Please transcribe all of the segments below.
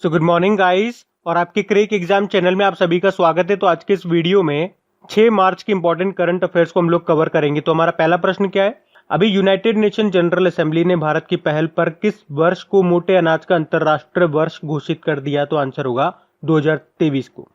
So good morning guys और आपके crack exam channel में आप सभी का स्वागत है। तो आज के इस वीडियो में 6 मार्च के इंपॉर्टेंट करंट अफेयर्स को हम लोग कवर करेंगे। तो हमारा पहला प्रश्न क्या है? अभी यूनाइटेड नेशन जनरल असेंबली ने भारत की पहल पर किस वर्ष को मोटे अनाज का अंतरराष्ट्रीय वर्ष घोषित कर दिया? तो आंसर होगा 2023 को।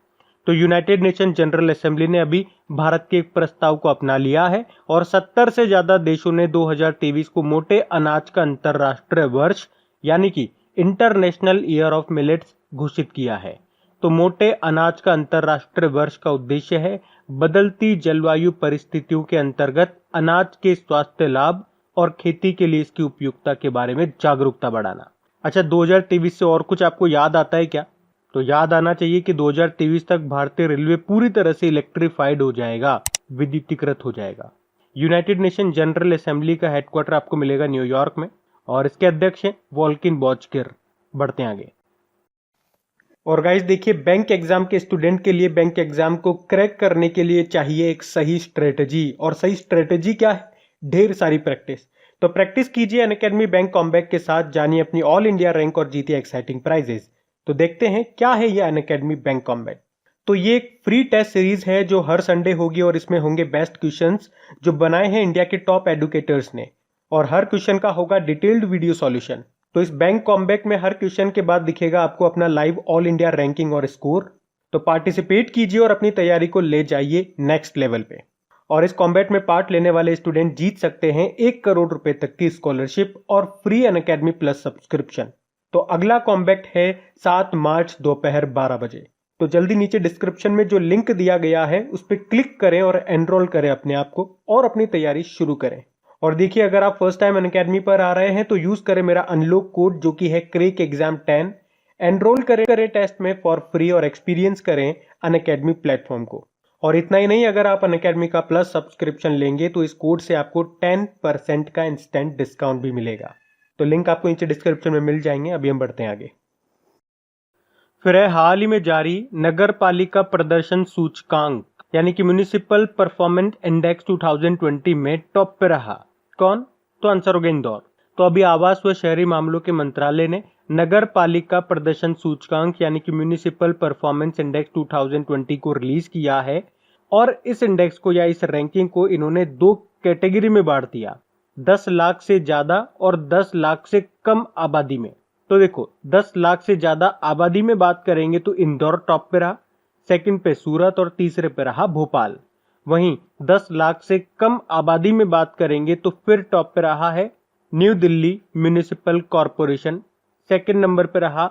तो यूनाइटेड नेशन जनरल असेंबली ने अभी भारत के एक प्रस्ताव को अपना लिया है और 70 से ज्यादा देशों ने 2023 को मोटे अनाज का अंतरराष्ट्रीय वर्ष यानी कि इंटरनेशनल ईयर ऑफ मिलेट्स घोषित किया है। तो मोटे अनाज का अंतरराष्ट्रीय वर्ष का उद्देश्य है बदलती जलवायु परिस्थितियों के अंतर्गत अनाज के स्वास्थ्य लाभ और खेती के लिए इसकी उपयुक्तता के बारे में जागरूकता बढ़ाना। अच्छा, 2023 से और कुछ आपको याद आता है क्या? तो याद आना चाहिए कि 2023 तक भारतीय रेलवे पूरी तरह से इलेक्ट्रीफाइड हो जाएगा, विद्युतीकृत हो जाएगा। यूनाइटेड नेशन जनरल असेंबली का हेडक्वार्टर आपको मिलेगा न्यूयॉर्क में और इसके अध्यक्ष हैं वोल्किन बॉचकिर। बढ़ते हैं आगे। और गाइस देखिए, बैंक एग्जाम के स्टूडेंट के लिए बैंक एग्जाम को क्रैक करने के लिए चाहिए एक सही स्ट्रेटजी। और सही स्ट्रेटजी क्या है? ढेर सारी प्रैक्टिस। तो प्रैक्टिस कीजिए अनअकैडमी बैंक कॉम्बैक के साथ, जानिए अपनी ऑल इंडिया रैंक और जीतिए एक्साइटिंग प्राइजेस। तो देखते हैं क्या है ये अनअकैडमी बैंक कॉम्बैक। तो ये एक फ्री टेस्ट सीरीज है जो हर संडे होगी और इसमें होंगे बेस्ट क्वेश्चंस जो बनाए हैं इंडिया के टॉप एडुकेटर्स ने, और हर क्वेश्चन का होगा डिटेल्ड वीडियो सॉल्यूशन। तो इस बैंक कॉम्बैक में हर क्वेश्चन के बाद दिखेगा आपको अपना लाइव ऑल इंडिया रैंकिंग और स्कोर। तो पार्टिसिपेट कीजिए और अपनी तैयारी को ले जाइए नेक्स्ट लेवल पे। और इस कॉम्बैट में पार्ट लेने वाले स्टूडेंट जीत सकते हैं 1 करोड़ रुपए तक की स्कॉलरशिप और फ्री अनअकैडमी प्लस सब्सक्रिप्शन। तो अगला कॉम्बैक्ट है 7 मार्च दोपहर 12 बजे। तो जल्दी नीचे डिस्क्रिप्शन में जो लिंक दिया गया है उस पर क्लिक करें और एनरोल करें अपने आप को और अपनी तैयारी शुरू करें। और देखिए, अगर आप फर्स्ट टाइम अनअकैडमी पर आ रहे हैं तो यूज करें मेरा अनलॉक कोड जो कि है क्रेक एग्जाम 10। एनरोल करें टेस्ट में फॉर फ्री और एक्सपीरियंस करें अनअकैडमी प्लेटफॉर्म को। और इतना ही नहीं, अगर आप अनअकैडमी का प्लस सब्सक्रिप्शन लेंगे तो इस कोड से आपको 10% का इंस्टेंट डिस्काउंट भी मिलेगा। तो लिंक आपको नीचे डिस्क्रिप्शन में मिल जाएंगे। अभी हम बढ़ते हैं आगे। फिर है हाल ही में जारी नगर पालिका प्रदर्शन सूचकांक यानी कि म्यूनिसिपल परफॉर्मेंस इंडेक्स 2020 में टॉप पे रहा। कौन? तो आंसर होगा इंदौर। तो अभी आवास व शहरी मामलों के मंत्रालय ने नगर पालिका प्रदर्शन सूचकांक यानी कि म्यूनिसिपल परफॉर्मेंस इंडेक्स 2020 को रिलीज किया है और इस इंडेक्स को या इस रैंकिंग को इन्होंने 2 कैटेगरी में बांट दिया, 10 लाख से ज्यादा और 10 लाख से कम आबादी में। तो देखो, 10 लाख से ज्यादा आबादी में बात करेंगे तो इंदौर टॉप पे रहा, सेकंड पे सूरत और तीसरे पे रहा भोपाल। वहीं 10 लाख से कम आबादी में बात करेंगे तो फिर टॉप पे रहा है new Delhi municipal corporation, second number पे रहा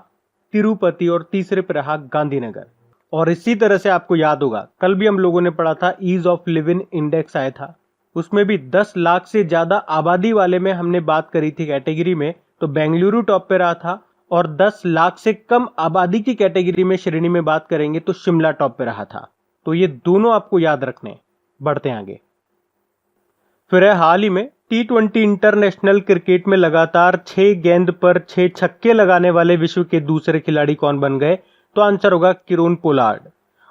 तिरुपति और तीसरे पे रहा गांधीनगर। और इसी तरह से आपको याद होगा कल भी हम लोगों ने पढ़ा था ईज ऑफ लिविंग इंडेक्स आया था, उसमें भी 10 लाख से ज्यादा आबादी वाले में हमने बात करी थी कैटेगरी में, तो बेंगलुरु टॉप पे रहा था। और 10 लाख से कम आबादी की कैटेगरी में श्रेणी में बात करेंगे तो शिमला टॉप पे रहा था। तो ये दोनों आपको याद रखने। बढ़ते हैं आगे। फिर है हाल ही में T20 इंटरनेशनल क्रिकेट में लगातार 6 गेंद पर 6 छक्के लगाने वाले विश्व के दूसरे खिलाड़ी कौन बन गए? तो आंसर होगा किरोन पोलार्ड।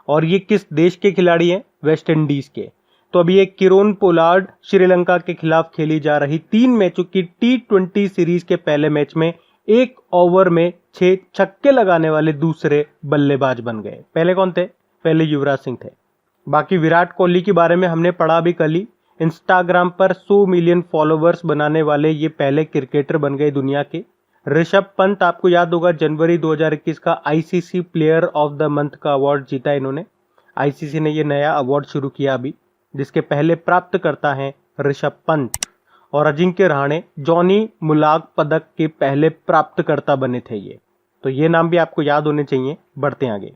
और ये किस देश के खिलाड़ी हैं? वेस्ट इंडीज के। तो अभी ये किरोन पोलार्ड श्रीलंका के खिलाफ खेली जा रही 3 मैचों की T20 सीरीज के पहले मैच में 1 ओवर में 6 छक्के लगाने वाले दूसरे बल्लेबाज बन गए। पहले कौन थे? पहले युवराज सिंह थे। बाकी विराट कोहली के बारे में हमने पढ़ा भी कल ही। इंस्टाग्राम पर 100 मिलियन फॉलोवर्स बनाने वाले ये पहले क्रिकेटर बन गए दुनिया के। ऋषभ पंत, आपको याद होगा जनवरी 2021 का ICC player of the month का अवार्ड जीता इन्होंने। आईसीसी ने ये नया अवार्ड शुरू किया अभी, जिसके पहले प्राप्तकर्ता हैं ऋषभ पंत। और अजिंक्य रहाणे जॉनी मुलाग पदक के पहले प्राप्तकर्ता बने थे ये। तो ये नाम भी आपको याद होने चाहिए। बढ़ते हैं आगे।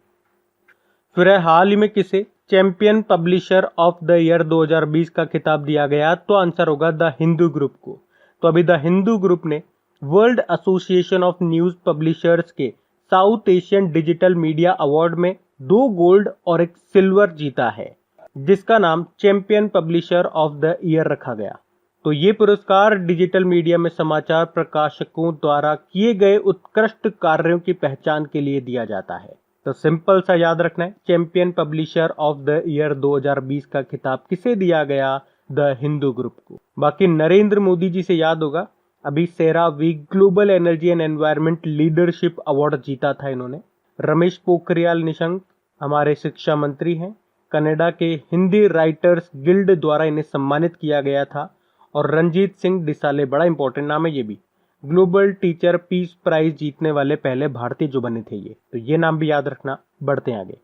फिर है हाल ही में किसे champion publisher of the year 2020 का खिताब दिया गया? तो आंसर होगा द हिंदू ग्रुप को। तो अभी द हिंदू ग्रुप ने world association of news publishers के South Asian digital media award में 2 गोल्ड और 1 सिल्वर जीता है, जिसका नाम champion publisher of the year रखा गया। तो ये पुरस्कार डिजिटल मीडिया में समाचार प्रकाशकों द्वारा किए गए उत्कृष्ट कार्यों की पहचान के लिए दिया जाता है। तो सिंपल सा याद रखना है, champion publisher of the year 2020 का खिताब किसे दिया गया? द हिंदू ग्रुप को। बाकी नरेंद्र मोदी जी से याद होगा अभी CERAWeek global energy and environment leadership award जीता था इन्होंने। रमेश पोखरियाल निशंक हमारे शिक्षा मंत्री हैं। कनाडा के हिंदी राइटर्स गिल्ड द्वारा इन्हें सम्मानित किया गया था। और रंजीत सिंह डिसाले, बड़ा इंपॉर्टेंट नाम है ये भी, ग्लोबल टीचर पीस प्राइज जीतने वाले पहले भारतीय जो बने थे ये, तो ये नाम भी याद रखना। बढ़ते हैं आगे।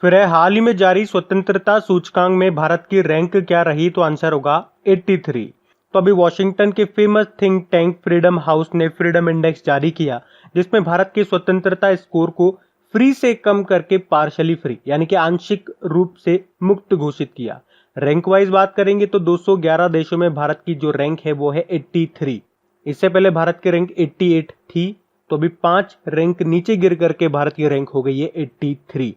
फिर है हाल ही में जारी स्वतंत्रता सूचकांक में भारत की रैंक क्या रही, तो आंसर होगा 83। तो अभी वॉशिंगटन के famous think tank freedom house ने फ्रीडम इंडेक्स जारी किया, जिसमें भारत के स्वतंत्रता स्कोर को फ्री से कम करके पार्शली फ्री यानी कि आंशिक रूप से मुक्त घोषित किया। रैंक वाइज बात करेंगे तो 211 देशों में भारत की जो रैंक है वो है 83। इससे पहले भारत की रैंक 88 थी, तो अभी 5 रैंक नीचे गिर करके भारत की रैंक हो गई है 83।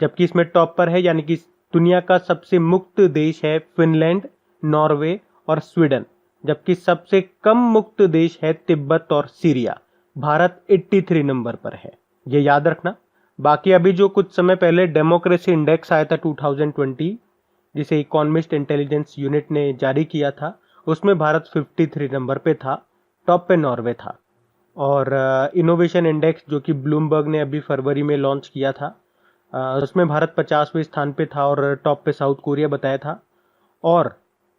जबकि इसमें टॉप पर है यानी कि दुनिया का सबसे मुक्त देश है फिनलैंड, नॉर्वे और स्वीडन, जबकि सबसे कम मुक्त देश है तिब्बत और सीरिया। भारत 83 नंबर पर है, ये याद रखना। बाकी अभी जो कुछ समय पहले डेमोक्रेसी इंडेक्स आया था 2020, जिसे इकोनॉमिस्ट इंटेलिजेंस यूनिट ने जारी किया था, उसमें भारत 53 नंबर पे था, टॉप पे नॉर्वे था। और इनोवेशन इंडेक्स जो कि ब्लूमबर्ग ने अभी फरवरी में लॉन्च किया था, उसमें भारत 50वें स्थान पे था और टॉप पे साउथ कोरिया बताया था। और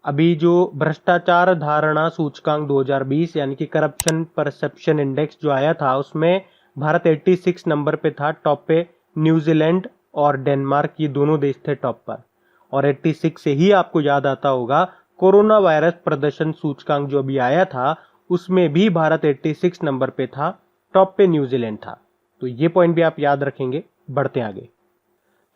अभी जो भ्रष्टाचार धारणा सूचकांक 2020 यानी कि करप्शन परसेप्शन इंडेक्स जो आया था, उसमें भारत 86 नंबर पे था, टॉप पे न्यूजीलैंड और डेनमार्क, ये दोनों देश थे टॉप पर। और 86 से ही आपको याद आता होगा कोरोना वायरस प्रदर्शन सूचकांक जो अभी आया था, उसमें भी भारत 86 नंबर पे था, टॉप पे न्यूजीलैंड था। तो ये पॉइंट भी आप याद रखेंगे। बढ़ते आगे।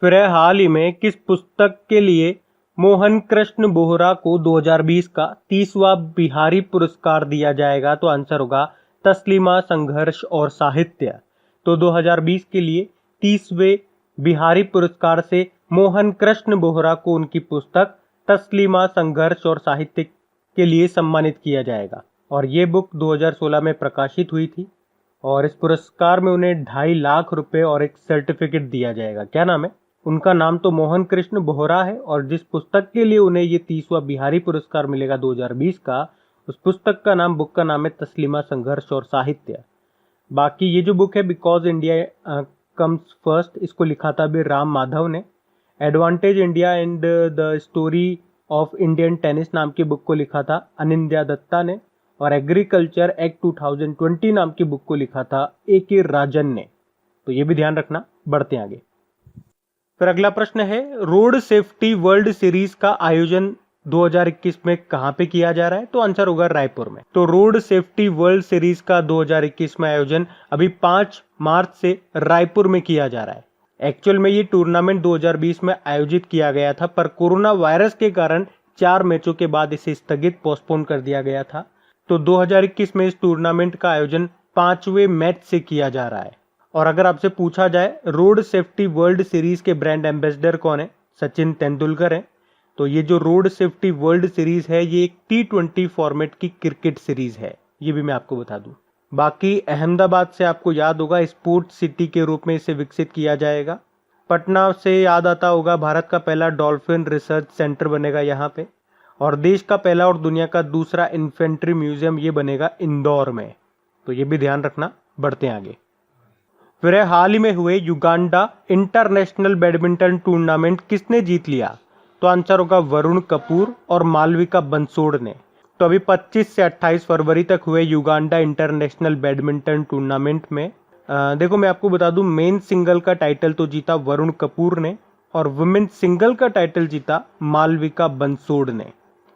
फिर है हाल ही में किस पुस्तक के लिए मोहन कृष्ण बोहरा को 2020 का 30वां बिहारी पुरस्कार दिया जाएगा, तो आंसर होगा तस्लीमा संघर्ष और साहित्य। तो 2020 के लिए 30वें बिहारी पुरस्कार से मोहन कृष्ण बोहरा को उनकी पुस्तक तस्लीमा संघर्ष और साहित्य के लिए सम्मानित किया जाएगा। और ये बुक 2016 में प्रकाशित हुई थी और इस पुरस्कार में उन्हें 2.5 लाख रुपए और एक सर्टिफिकेट दिया जाएगा। क्या नाम है उनका? नाम तो मोहन कृष्ण बोहरा है, और जिस पुस्तक के लिए उन्हें ये 30वां बिहारी पुरस्कार मिलेगा 2020 का, उस पुस्तक का नाम, बुक का नाम है तस्लीमा संघर्ष और साहित्य। बाकी ये जो बुक है बिकॉज इंडिया कम्स फर्स्ट, इसको लिखा था अभी राम माधव ने। Advantage India and the story of Indian tennis नाम की बुक को लिखा था अनिंद्या दत्ता ने। और एग्रीकल्चर एक्ट 2020 नाम की बुक को लिखा था A.K. राजन ने। तो ये भी ध्यान रखना। बढ़ते हैं आगे। फिर अगला प्रश्न है, रोड सेफ्टी वर्ल्ड सीरीज का आयोजन 2021 में कहां पे किया जा रहा है, तो आंसर होगा रायपुर में। तो रोड सेफ्टी वर्ल्ड सीरीज का 2021 में आयोजन अभी 5 मार्च से रायपुर में किया जा रहा है। एक्चुअल में ये टूर्नामेंट 2020 में आयोजित किया गया था, पर कोरोना वायरस के कारण 4 मैचों के बाद इसे स्थगित पोस्टपोन कर दिया गया था। तो 2021 में इस टूर्नामेंट का आयोजन 5वें मैच से किया जा रहा है। और अगर आपसे पूछा जाए रोड सेफ्टी वर्ल्ड सीरीज के ब्रांड एम्बेसडर कौन है, सचिन तेंदुलकर है। तो ये जो रोड सेफ्टी वर्ल्ड सीरीज है ये एक T20 फॉर्मेट की क्रिकेट सीरीज है, ये भी मैं आपको बता दूं। बाकी अहमदाबाद से आपको याद होगा स्पोर्ट सिटी के रूप में इसे विकसित किया जाएगा। पटना से याद आता होगा भारत का पहला डॉल्फिन रिसर्च सेंटर बनेगा यहाँ पे। और देश का पहला और दुनिया का दूसरा इन्फेंट्री म्यूजियम ये बनेगा इंदौर में। तो ये भी ध्यान रखना। बढ़ते हैं आगे। फिर हाल ही में हुए युगांडा इंटरनेशनल बैडमिंटन टूर्नामेंट किसने जीत लिया, तो आंसर होगा वरुण कपूर और मालविका बंसोड़ ने। तो अभी 25 से 28 फरवरी तक हुए युगांडा इंटरनेशनल बैडमिंटन टूर्नामेंट में देखो मैं आपको बता दूं, मेन सिंगल का टाइटल तो जीता वरुण कपूर ने और वुमेन सिंगल का टाइटल जीता मालविका बंसोड़ ने।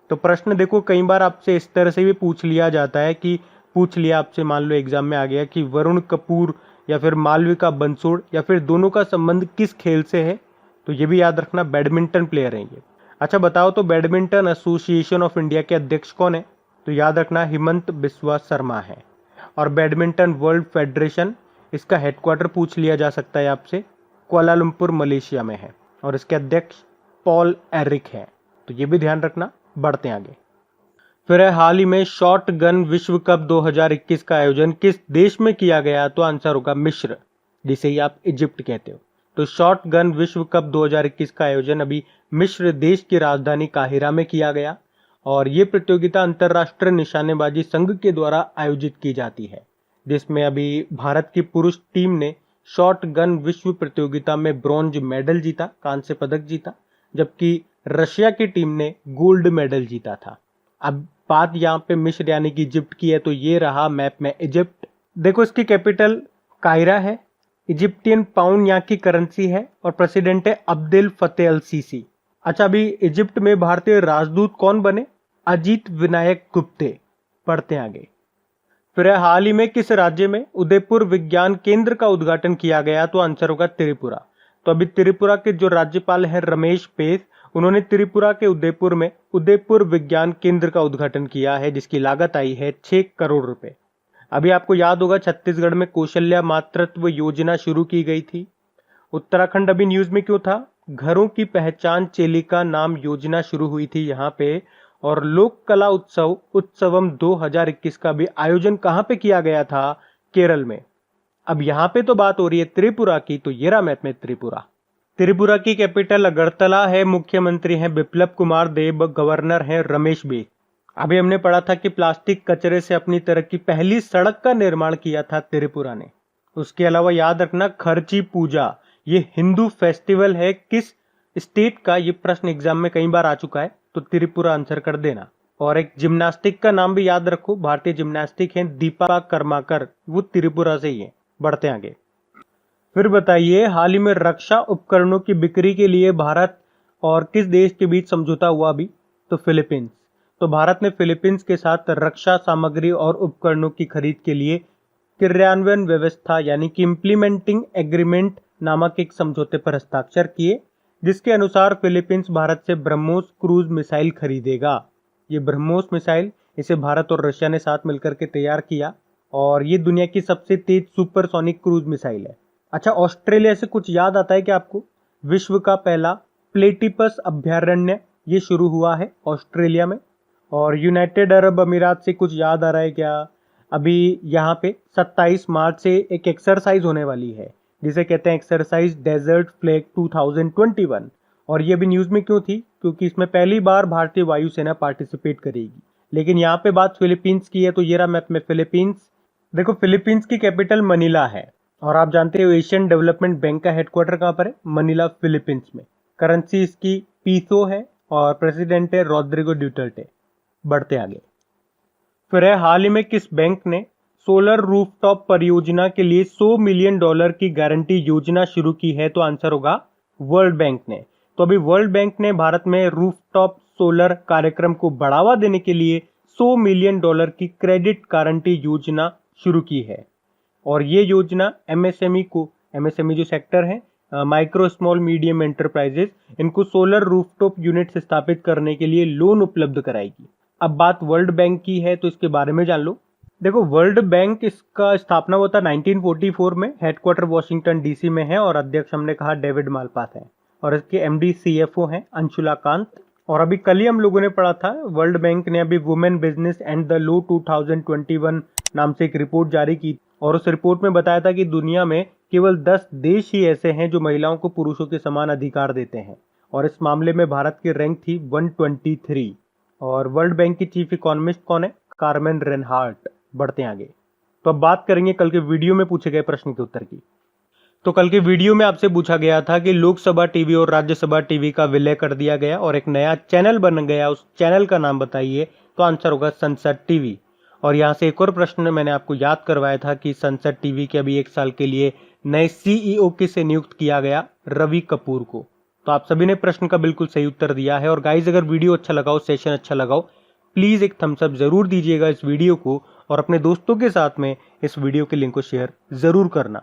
तो प्रश्न देखो कई बार आपसे इस तरह से भी पूछ लिया जाता है कि पूछ लिया आपसे, मान लो एग्जाम में आ गया कि वरुण कपूर या फिर मालविका बंसोड़ या फिर दोनों का संबंध किस खेल से है, तो ये भी याद रखना, बैडमिंटन प्लेयर हैं ये। अच्छा बताओ तो बैडमिंटन एसोसिएशन ऑफ इंडिया के अध्यक्ष कौन है, तो याद रखना हिमंत बिस्वा शर्मा है। और बैडमिंटन वर्ल्ड फेडरेशन, इसका हेडक्वार्टर पूछ लिया जा सकता है आपसे, कुआलालंपुर मलेशिया में है और इसके अध्यक्ष पॉल एरिक है। तो ये भी ध्यान रखना। बढ़ते हैं आगे। फिर हाल ही में शॉट गन विश्व कप 2021 का आयोजन किस देश में किया गया, तो आंसर होगा मिस्र, जिसे ही आप इजिप्ट कहते हो। तो शॉट गन विश्व कप 2021 का आयोजन अभी मिस्र देश की राजधानी काहिरा में किया गया। और ये प्रतियोगिता अंतर्राष्ट्रीय निशानेबाजी संघ के द्वारा आयोजित की जाती है, जिसमें अभी भारत की पुरुष टीम ने शॉट गन विश्व प्रतियोगिता में ब्रॉन्ज मेडल जीता, कांस्य पदक जीता, जबकि रशिया की टीम ने गोल्ड मेडल जीता था। अब बात यहाँ पे मिस्र यानी कि इजिप्ट की है, तो ये रहा मैप में इजिप्ट। देखो इसकी कैपिटल कायरा है, इजिप्टियन पाउंड यहाँ की करेंसी है और प्रेसिडेंट है अब्देल फतेह अल सीसी। अच्छा, अभी इजिप्ट में भारतीय राजदूत कौन बने? अजीत विनायक गुप्ते। पढ़ते हैं आगे। फिर हाल ही में किस राज्य में उदयपुर विज्ञान केंद्र का उद्घाटन किया गया? तो आंसर होगा त्रिपुरा। तो अभी त्रिपुरा के जो राज्यपाल हैं रमेश बैस, उन्होंने त्रिपुरा के उदयपुर में उदयपुर विज्ञान केंद्र का उद्घाटन किया है, जिसकी लागत आई है 6 करोड़ रुपए। अभी आपको याद होगा छत्तीसगढ़ में कौशल्या मातृत्व योजना शुरू की गई थी। उत्तराखंड अभी न्यूज में क्यों था? घरों की पहचान चेलिका नाम योजना शुरू हुई थी यहाँ पे। और लोक कला उत्सवम 2021 का भी आयोजन कहाँ पे किया गया था? केरल में। अब यहाँ पे तो बात हो रही है त्रिपुरा की, तो ये रहा मैप में त्रिपुरा। त्रिपुरा की कैपिटल अगरतला है, मुख्यमंत्री हैं बिप्लब कुमार देब, गवर्नर हैं रमेश बैस। अभी हमने पढ़ा था कि प्लास्टिक कचरे से अपनी तरह की पहली सड़क का निर्माण किया था त्रिपुरा ने। उसके अलावा याद रखना खर्ची पूजा ये हिंदू फेस्टिवल है किस स्टेट का? ये प्रश्न एग्जाम में कई बार आ चुका है, तो त्रिपुरा आंसर कर देना। और एक जिम्नास्टिक का नाम भी याद रखो, भारतीय जिम्नास्टिक है दीपा कर्माकर, वो त्रिपुरा से ही है। बढ़ते आगे। फिर बताइए, हाल ही में रक्षा उपकरणों की बिक्री के लिए भारत और किस देश के बीच समझौता हुआ अभी? तो फिलीपींस। तो भारत ने फिलीपींस के साथ रक्षा सामग्री और उपकरणों की खरीद के लिए क्रियान्वयन व्यवस्था यानी कि इम्प्लीमेंटिंग एग्रीमेंट नामक एक समझौते पर हस्ताक्षर किए, जिसके अनुसार फिलीपींस भारत से ब्रह्मोस क्रूज मिसाइल खरीदेगा। ये ब्रह्मोस मिसाइल इसे भारत और रशिया ने साथ मिलकर के तैयार किया और ये दुनिया की सबसे तेज सुपरसोनिक क्रूज मिसाइल है। अच्छा, ऑस्ट्रेलिया से कुछ याद आता है क्या आपको? विश्व का पहला प्लेटिपस अभयारण्य ये शुरू हुआ है ऑस्ट्रेलिया में। और यूनाइटेड अरब अमीरात से कुछ याद आ रहा है क्या? अभी यहाँ पे 27 मार्च से एक एक्सरसाइज होने वाली है, जिसे कहते हैं एक्सरसाइज डेजर्ट फ्लैग 2021। और ये भी न्यूज में क्यों थी? क्योंकि इसमें पहली बार भारतीय वायुसेना पार्टिसिपेट करेगी। लेकिन यहाँ पे बात फिलीपींस की है, तो ये रहा मैप में फिलीपींस। देखो फिलीपींस की कैपिटल मनीला है और आप जानते हो एशियन डेवलपमेंट बैंक का हेडक्वार्टर कहाँ पर है? मनीला, फिलीपींस में। करेंसी इसकी पीसो है और प्रेसिडेंट है रोड्रिगो ड्यूटर्टे। बढ़ते आगे। फिर है हाल ही में किस बैंक ने सोलर रूफटॉप परियोजना के लिए $100 मिलियन की गारंटी योजना शुरू की है? तो आंसर होगा वर्ल्ड बैंक ने। तो अभी वर्ल्ड बैंक ने भारत में रूफटॉप सोलर कार्यक्रम को बढ़ावा देने के लिए $100 मिलियन की क्रेडिट गारंटी योजना शुरू की है। और ये योजना एमएसएमई जो सेक्टर है, माइक्रो स्मॉल मीडियम एंटरप्राइजेस, इनको सोलर रूफटॉप यूनिट स्थापित करने के लिए लोन उपलब्ध कराएगी। अब बात वर्ल्ड बैंक की है, तो इसके बारे में जान लो। देखो वर्ल्ड बैंक इसका स्थापना हुआ था 1944 में, हेडक्वार्टर वॉशिंगटन डीसी में है और अध्यक्ष हमने कहा डेविड मालपास है और इसके एमडी सीएफओ हैं अंशुला कांत। और अभी कल ही हम लोगों ने पढ़ा था वर्ल्ड बैंक ने अभी women business and the low 2021 नाम से एक रिपोर्ट जारी की और उस रिपोर्ट में बताया था कि दुनिया में केवल 10 देश ही ऐसे हैं जो महिलाओं को पुरुषों के समान अधिकार देते हैं और इस मामले में भारत की रैंक थी 123। और वर्ल्ड बैंक की चीफ इकोनॉमिस्ट कौन है? Carmen Reinhart. बढ़ते हैं आगे। तो अब बात करेंगे कल के वीडियो में पूछे गए प्रश्न के उत्तर की। तो कल के वीडियो में आपसे पूछा गया था कि लोकसभा टीवी और राज्यसभा टीवी का विलय कर दिया गया और एक नया चैनल बन गया, उस चैनल का नाम बताइए। तो आंसर होगा संसद टीवी। और यहाँ से एक और प्रश्न मैंने आपको याद करवाया था कि संसद टीवी के अभी 1 साल के लिए नए सीईओ किसे नियुक्त किया गया? रवि कपूर को। तो आप सभी ने प्रश्न का बिल्कुल सही उत्तर दिया है। और गाइज अगर वीडियो अच्छा लगा हो, सेशन अच्छा लगा हो, प्लीज एक थम्स अप जरूर दीजिएगा इस वीडियो को और अपने दोस्तों के साथ में इस वीडियो के लिंक को शेयर जरूर करना।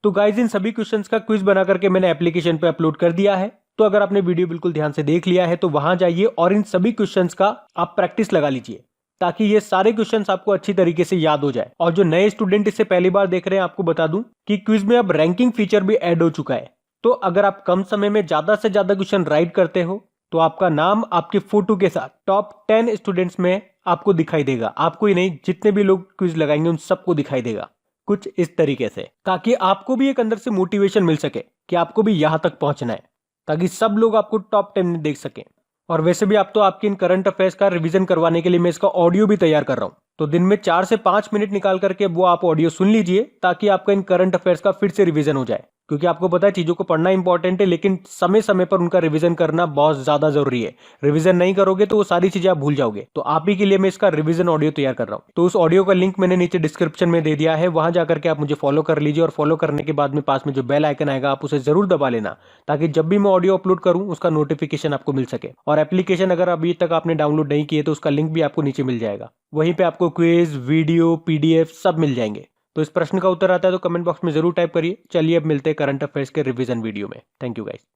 तो गाइज इन सभी क्वेश्चंस का क्विज बना करके मैंने एप्लीकेशन पे अपलोड कर दिया है। तो अगर आपने वीडियो बिल्कुल ध्यान से देख लिया है तो वहां जाइए और इन सभी क्वेश्चंस का आप प्रैक्टिस लगा लीजिए ताकि ये सारे क्वेश्चंस आपको अच्छी तरीके से याद हो जाए। और जो नए स्टूडेंट इसे पहली बार देख रहे हैं, आपको बता दूं कि क्विज में अब रैंकिंग फीचर भी ऐड हो चुका है। तो अगर आप कम समय में ज्यादा से ज्यादा क्वेश्चन राइट करते हो तो आपका नाम आपके फोटो के साथ टॉप 10 स्टूडेंट्स में आपको दिखाई देगा। आपको ही नहीं, जितने भी लोग क्विज लगाएंगे उन सबको दिखाई देगा कुछ इस तरीके से, ताकि आपको भी एक अंदर से मोटिवेशन मिल सके कि आपको भी यहां तक पहुंचना है, ताकि सब लोग आपको टॉप 10 में देख सकें। और वैसे भी आप तो आपकी इन करंट अफेयर्स का रिवीजन करवाने के लिए मैं इसका ऑडियो भी तैयार कर रहा हूं, तो दिन में 4 से 5 मिनट निकाल करके वो आप ऑडियो सुन लीजिए ताकि आपका इन करंट अफेयर्स का फिर से रिवीजन हो जाए। क्योंकि आपको पता है चीजों को पढ़ना इंपॉर्टेंट है, लेकिन समय समय पर उनका रिवीजन करना बहुत ज्यादा जरूरी है। रिवीजन नहीं करोगे तो वो सारी चीजें आप भूल जाओगे। तो आप ही के लिए मैं इसका रिवीजन ऑडियो तैयार कर रहा हूं। तो उस ऑडियो का लिंक मैंने नीचे डिस्क्रिप्शन में दे दिया है, वहां जाकर के आप मुझे फॉलो कर लीजिए। और फॉलो करने के बाद में पास में जो बेल आइकन आएगा आप उसे जरूर दबा लेना, ताकि जब भी मैं ऑडियो अपलोड करूं उसका नोटिफिकेशन आपको मिल सके। और एप्लीकेशन अगर अभी तक आपने डाउनलोड नहीं किए तो उसका लिंक भी आपको नीचे मिल जाएगा। वहीं पे आपको क्विज, वीडियो, पीडीएफ सब मिल जाएंगे। तो इस प्रश्न का उत्तर आता है तो कमेंट बॉक्स में जरूर टाइप करिए। चलिए अब मिलते हैं करंट अफेयर्स के रिवीजन वीडियो में। Thank you guys.